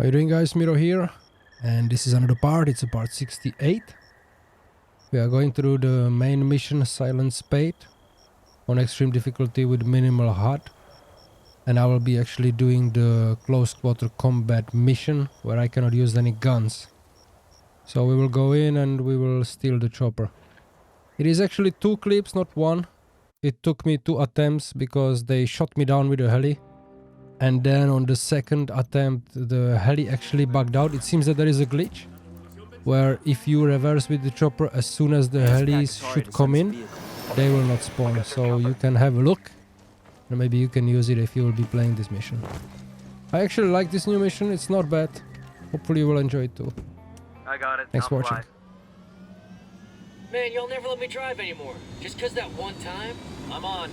How you doing, guys? Miro here, and this is another part. It's a part 68. We are going through the main mission, Silent Spade, on extreme difficulty with minimal HUD, and I will be actually doing the close quarter combat mission where I cannot use any guns. So we will go in and we will steal the chopper. It is actually 2 clips, not 1. It took me 2 attempts because they shot me down with a heli. And then on the second attempt, the heli actually bugged out. It seems that there is a glitch where if you reverse with the chopper, as soon as the helis should come in, they will not spawn. So you can have a look and maybe you can use it if you will be playing this mission. I actually like this new mission. It's not bad. Hopefully you will enjoy it too. I got it. Thanks for watching. Man, y'all never let me drive anymore. Just 'cause that one time, I'm on.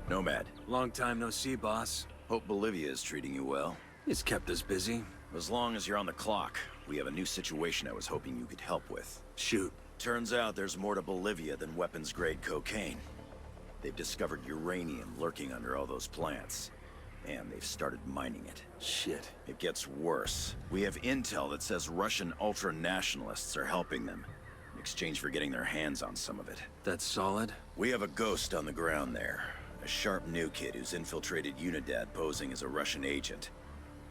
Nomad, Long time no see, boss. hope Bolivia is treating you well. It's kept us busy. As long as you're on the clock, we have a new situation I was hoping you could help with. Shoot. Turns out there's more to Bolivia than weapons-grade cocaine. They've discovered uranium lurking under all those plants, and they've started mining it. Shit. It gets worse. We have intel that says Russian ultra-nationalists are helping them, in exchange for getting their hands on some of it. That's solid. We have a ghost on the ground there. A sharp new kid who's infiltrated Unidad posing as a Russian agent.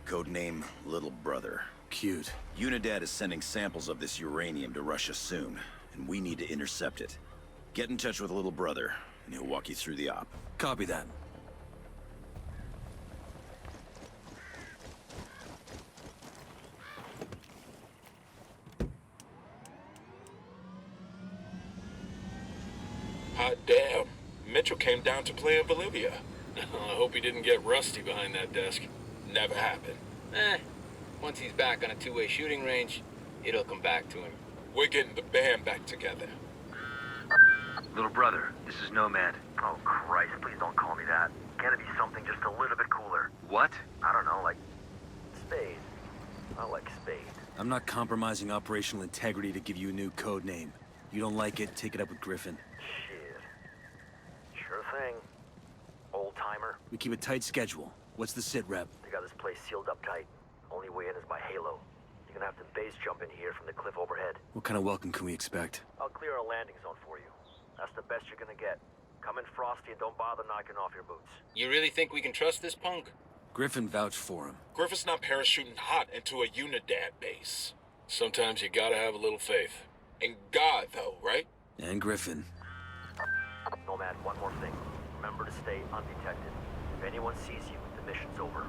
Codename Little Brother. Cute. Unidad is sending samples of this uranium to Russia soon, and we need to intercept it. Get in touch with Little Brother, and he'll walk you through the op. Copy that. Hot damn. Mitchell came down to play in Bolivia. I hope he didn't get rusty behind that desk. Never happened. Once he's back on a two-way shooting range, it'll come back to him. We're getting the band back together. Little brother, this is Nomad. Oh, Christ, please don't call me that. Can it be something just a little bit cooler? What? I don't know, like Spade. I like Spade. I'm not compromising operational integrity to give you a new code name. You don't like it, take it up with Griffin. Shit. Sure thing. Old-timer. We keep a tight schedule. What's the sit rep? They got this place sealed up tight. Only way in is by Halo. You're gonna have to base jump in here from the cliff overhead. What kind of welcome can we expect? I'll clear a landing zone for you. That's the best you're gonna get. Come in frosty and don't bother knocking off your boots. You really think we can trust this punk? Griffin vouched for him. Griffith's not parachuting hot into a Unidad base. Sometimes you gotta have a little faith. In God, though, right? And Griffin. Nomad, one more thing. Remember to stay undetected. If anyone sees you, the mission's over.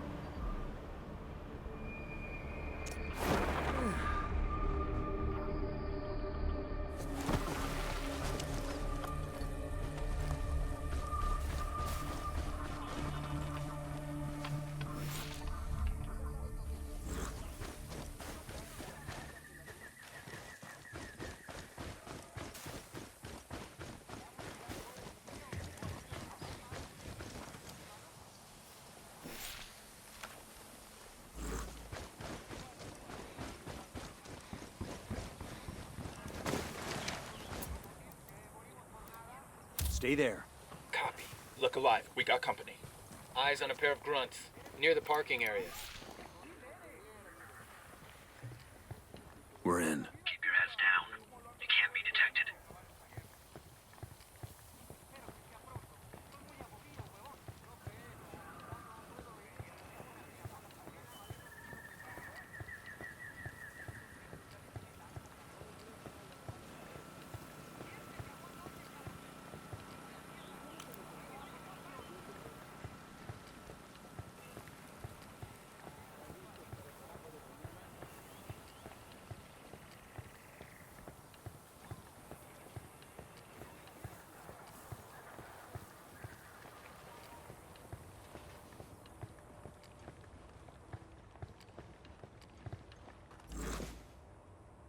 Stay there. Copy. Look alive. We got company. Eyes on a pair of grunts, near the parking area. We're in. Keep your heads down. You can't be detected.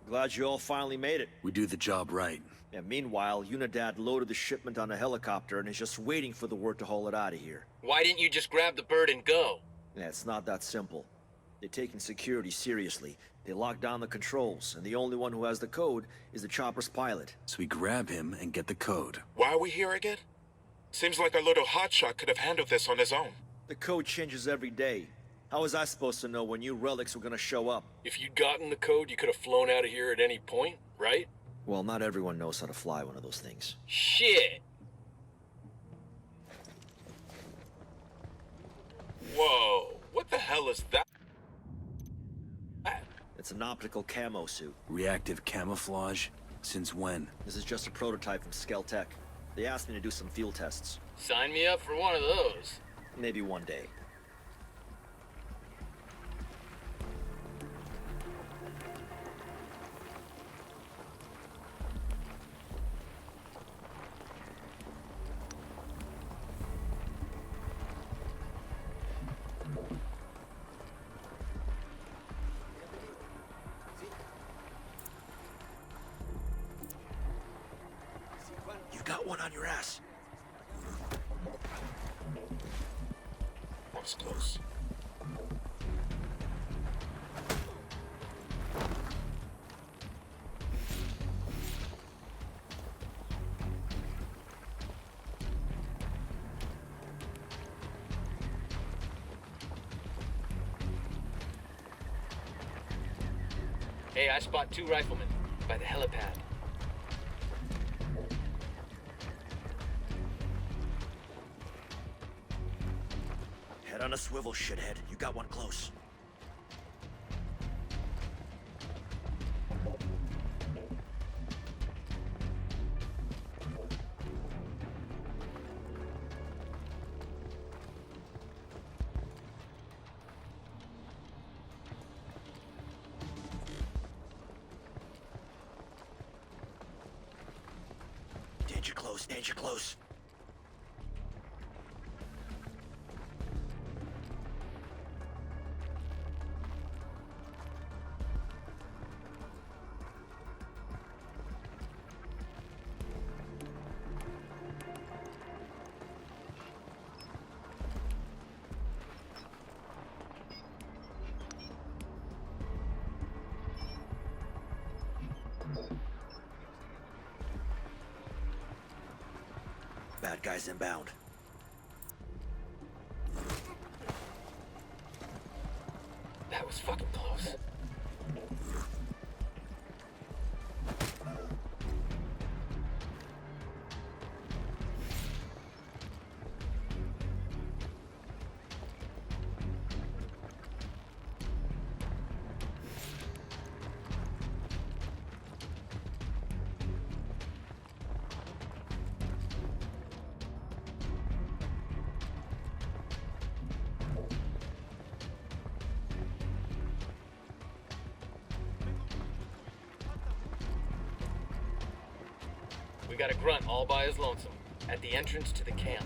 Glad you all finally made it. We do the job right. And meanwhile, Unidad loaded the shipment on a helicopter and is just waiting for the word to haul it out of here. Why didn't you just grab the bird and go? Yeah, it's not that simple. They're taking security seriously. They locked down the controls, and the only one who has the code is the chopper's pilot. So we grab him and get the code. Why are we here again? Seems like our little hotshot could have handled this on his own. The code changes every day. How was I supposed to know when new relics were gonna show up? If you'd gotten the code, you could have flown out of here at any point, right? Well, not everyone knows how to fly one of those things. Shit! Whoa, what the hell is that? It's an optical camo suit. Reactive camouflage? Since when? This is just a prototype from Skeltech. They asked me to do some field tests. Sign me up for one of those. Maybe one day. You got one on your ass. That was close. Hey, I spot 2 riflemen by the helipad. Head on a swivel, shithead. You got one close. Danger close, danger close. Bad guys inbound. That was fucking close. We got a grunt all by his lonesome, at the entrance to the camp.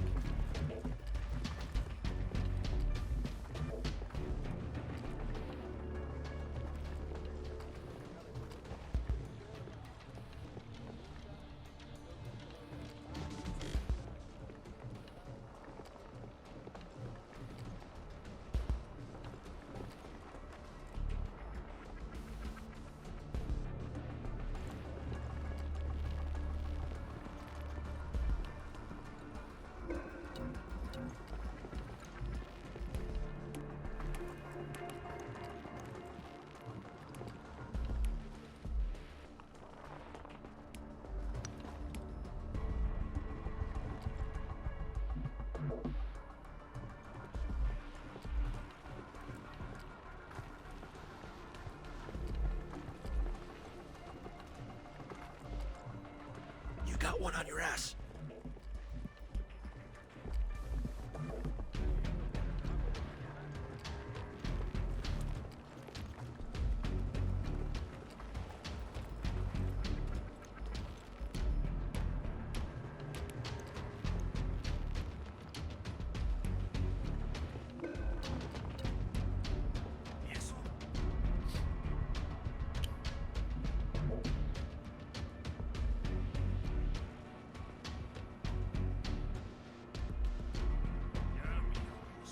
You got one on your ass.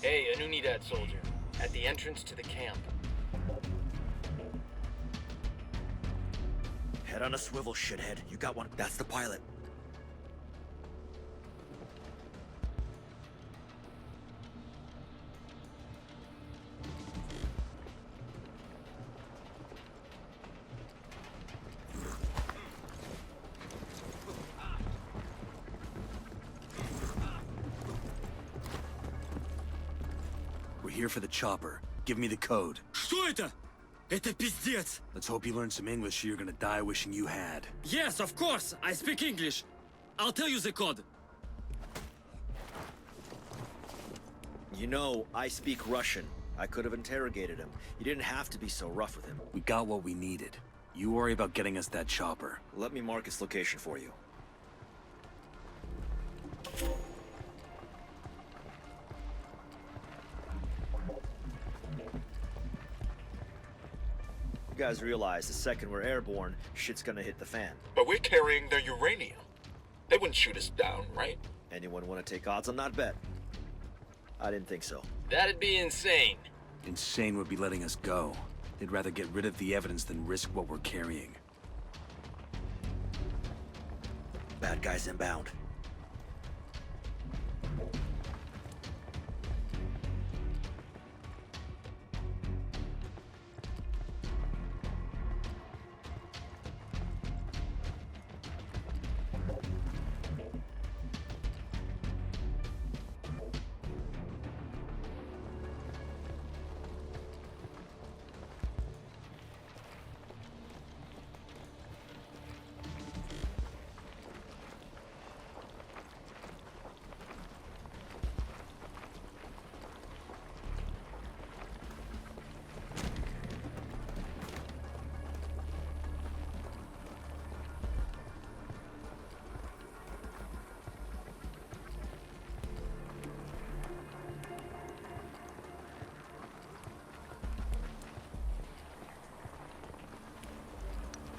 Hey, an Unidad soldier. At the entrance to the camp. Head on a swivel, shithead. You got one. That's the pilot. We're here for the chopper. Give me the code. Что это? Это пиздец! Let's hope you learn some English or you're gonna die wishing you had. Yes, of course! I speak English! I'll tell you the code. You know, I speak Russian. I could have interrogated him. You didn't have to be so rough with him. We got what we needed. You worry about getting us that chopper. Let me mark its location for you. You guys realize the second we're airborne, shit's gonna hit the fan. But we're carrying their uranium. They wouldn't shoot us down, right? Anyone want to take odds on that bet? I didn't think so. That'd be insane. Insane would be letting us go. They'd rather get rid of the evidence than risk what we're carrying. Bad guys inbound.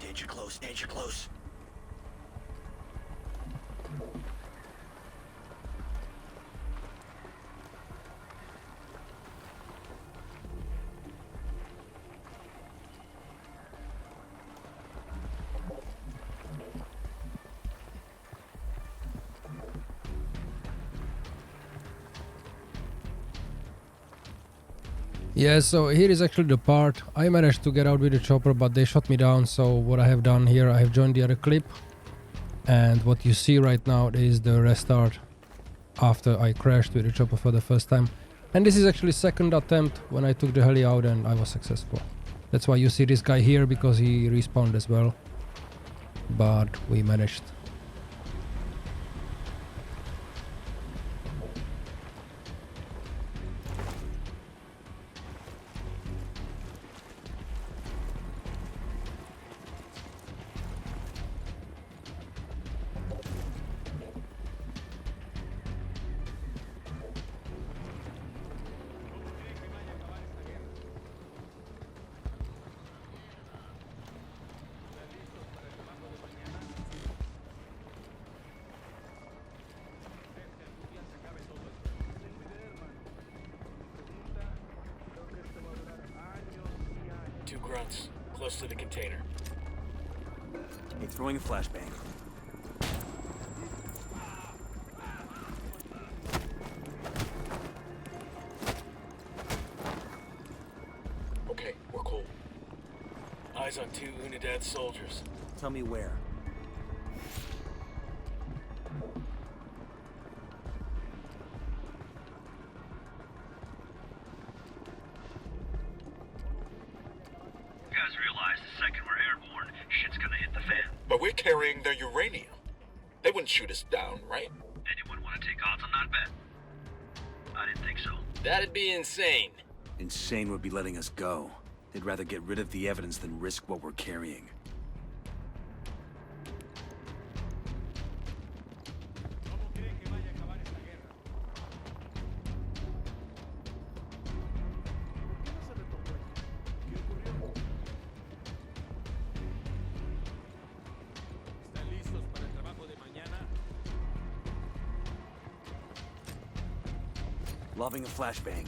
Danger close, danger close. Yeah, so here is actually the part. I managed to get out with the chopper, but they shot me down. So what I have done here, I have joined the other clip. And what you see right now is the restart after I crashed with the chopper for the first time. And this is actually second attempt when I took the heli out and I was successful. That's why you see this guy here, because he respawned as well. But we managed. Two grunts, close to the container. Hey, throwing a flashbang. Okay, we're cool. Eyes on two Unidad soldiers. Tell me where. You guys realize the second we're airborne, shit's gonna hit the fan. But we're carrying their uranium. They wouldn't shoot us down, right? Anyone want to take odds on that bet? I didn't think so. That'd be insane. Insane would be letting us go. They'd rather get rid of the evidence than risk what we're carrying. Loving a flashbang.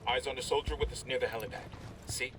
Eyes on the soldier with us near the helipad. See?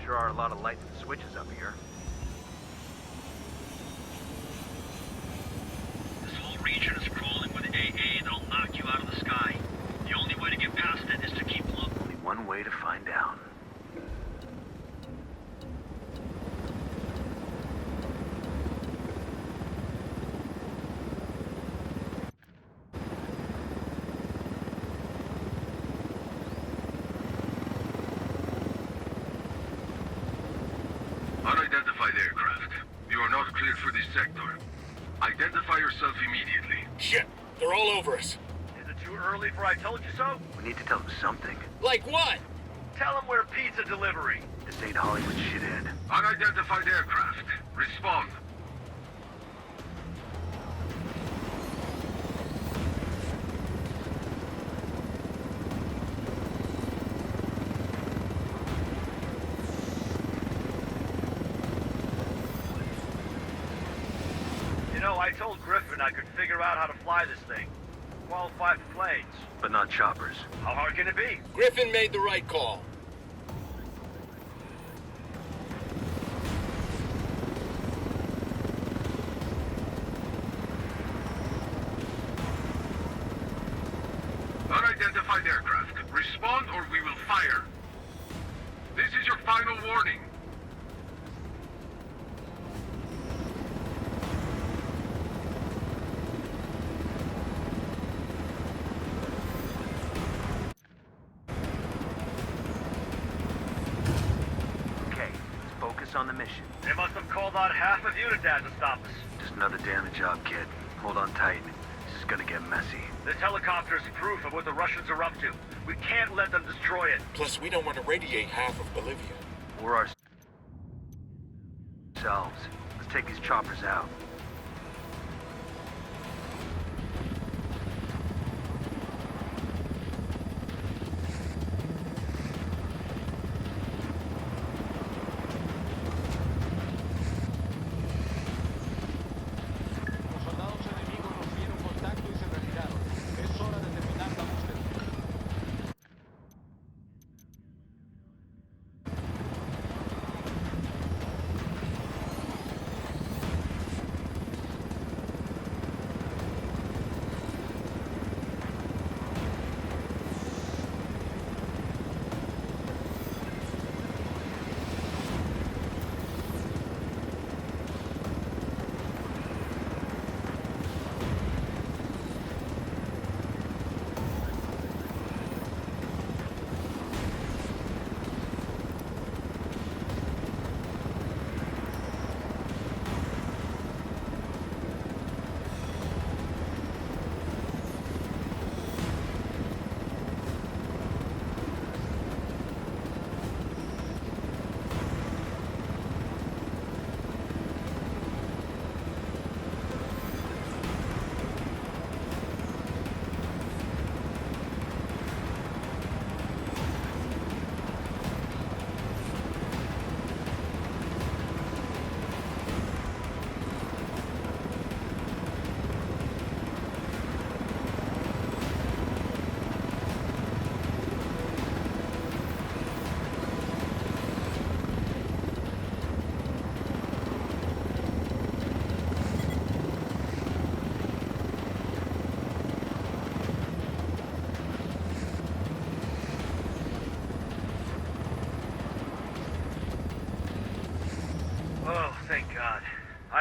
Sure are a lot of lights and switches up here. This whole region is crawling with AA that'll knock you out of the sky. The only way to get past it is to keep looking. Only one way to find out. Unidentified aircraft. You are not cleared for this sector. Identify yourself immediately. Shit! They're all over us. Is it too early for I told you so? We need to tell them something. Like what? Tell them we're pizza delivery. This ain't Hollywood shithead. Unidentified aircraft. Respond. You know, I told Griffin I could figure out how to fly this thing. Qualify for planes. But not choppers. How hard can it be? Griffin made the right call. Unidentified aircraft. Respond or we will fire. This is your final warning. Okay, let's focus on the mission. They must have called on half of Unidad to stop us. Just another damage job, kid. Hold on tight. This is gonna get messy. This helicopter's proof of what the Russians are up to. We can't let them destroy it. Plus, we don't want to radiate half of Bolivia. We're ourselves. Let's take these choppers out. Los soldados enemigos rompieron contacto y se retiraron. Es hora de terminar la búsqueda.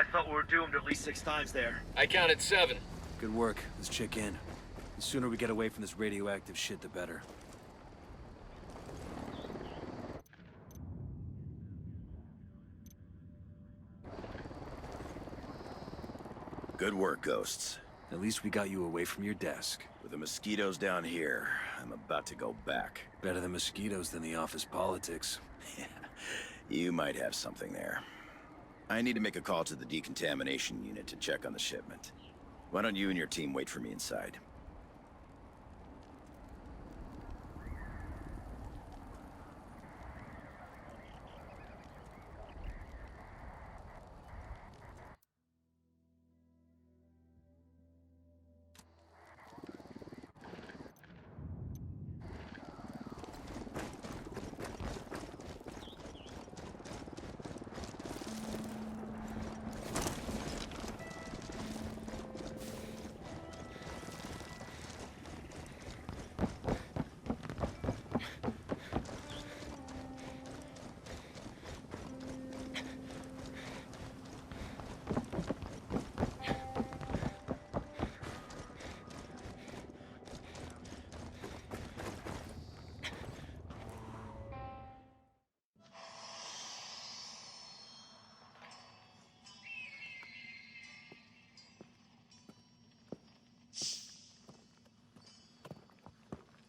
I thought we were doomed at least 6 times there. I counted 7. Good work. Let's check in. The sooner we get away from this radioactive shit, the better. Good work, Ghosts. At least we got you away from your desk. With the mosquitoes down here, I'm about to go back. Better than mosquitoes than the office politics. You might have something there. I need to make a call to the decontamination unit to check on the shipment. Why don't you and your team wait for me inside?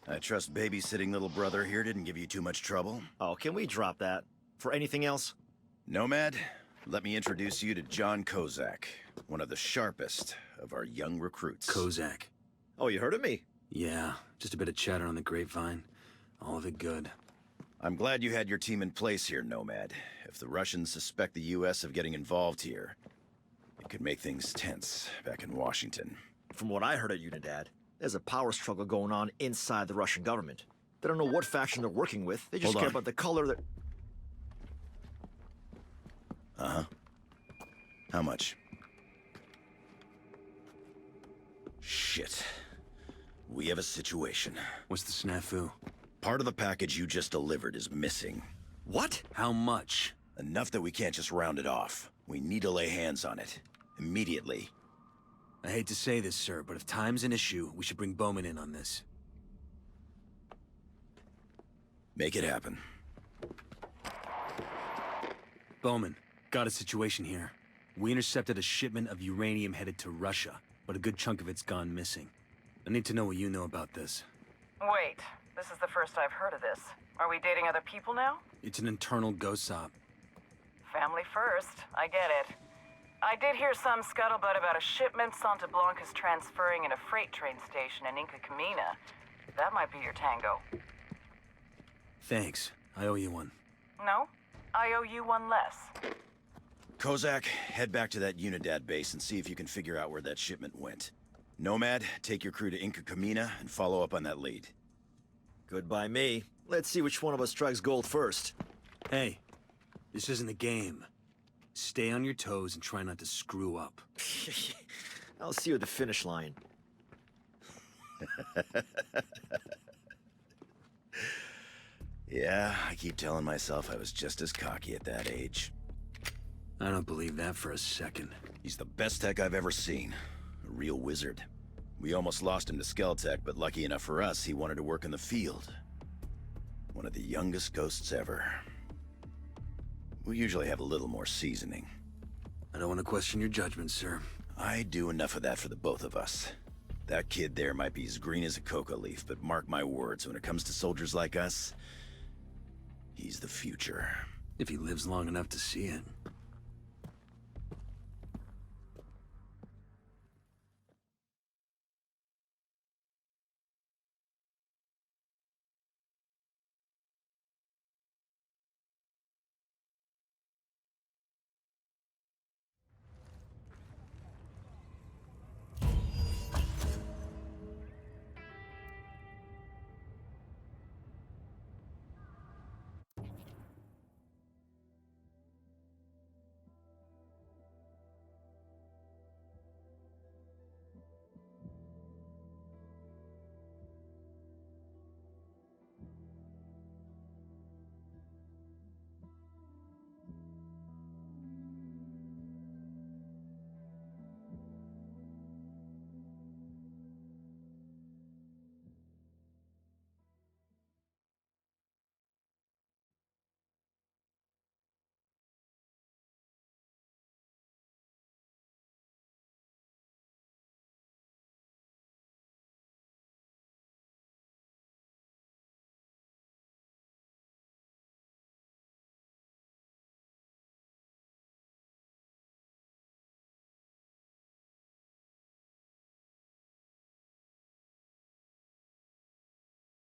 I trust babysitting little brother here didn't give you too much trouble. Oh, can we drop that? For anything else? Nomad, let me introduce you to John Kozak, one of the sharpest of our young recruits. Kozak. Oh, you heard of me? Yeah, just a bit of chatter on the grapevine. All of it good. I'm glad you had your team in place here, Nomad. If the Russians suspect the U.S. of getting involved here, it could make things tense back in Washington. From what I heard at Unidad, there's a power struggle going on inside the Russian government. They don't know what faction they're working with. They just care about the color that... Uh-huh. How much? Shit. We have a situation. What's the snafu? Part of the package you just delivered is missing. What? How much? Enough that we can't just round it off. We need to lay hands on it. Immediately. I hate to say this, sir, but if time's an issue, we should bring Bowman in on this. Make it happen. Bowman, got a situation here. We intercepted a shipment of uranium headed to Russia, but a good chunk of it's gone missing. I need to know what you know about this. Wait, this is the first I've heard of this. Are we dating other people now? It's an internal GOSOP. Family first, I get it. I did hear some scuttlebutt about a shipment Santa Blanca's transferring in a freight train station in Inca Camina. That might be your tango. Thanks. I owe you one. No? I owe you one less. Kozak, head back to that Unidad base and see if you can figure out where that shipment went. Nomad, take your crew to Inca Camina and follow up on that lead. Good by me. Let's see which one of us strikes gold first. Hey, this isn't a game. Stay on your toes and try not to screw up. I'll see you at the finish line. Yeah, I keep telling myself I was just as cocky at that age. I don't believe that for a second. He's the best tech I've ever seen. A real wizard. We almost lost him to Skeltech, but lucky enough for us, he wanted to work in the field. One of the youngest ghosts ever. We usually have a little more seasoning. I don't want to question your judgment, sir. I do enough of that for the both of us. That kid there might be as green as a coca leaf, but mark my words, when it comes to soldiers like us, he's the future. If he lives long enough to see it.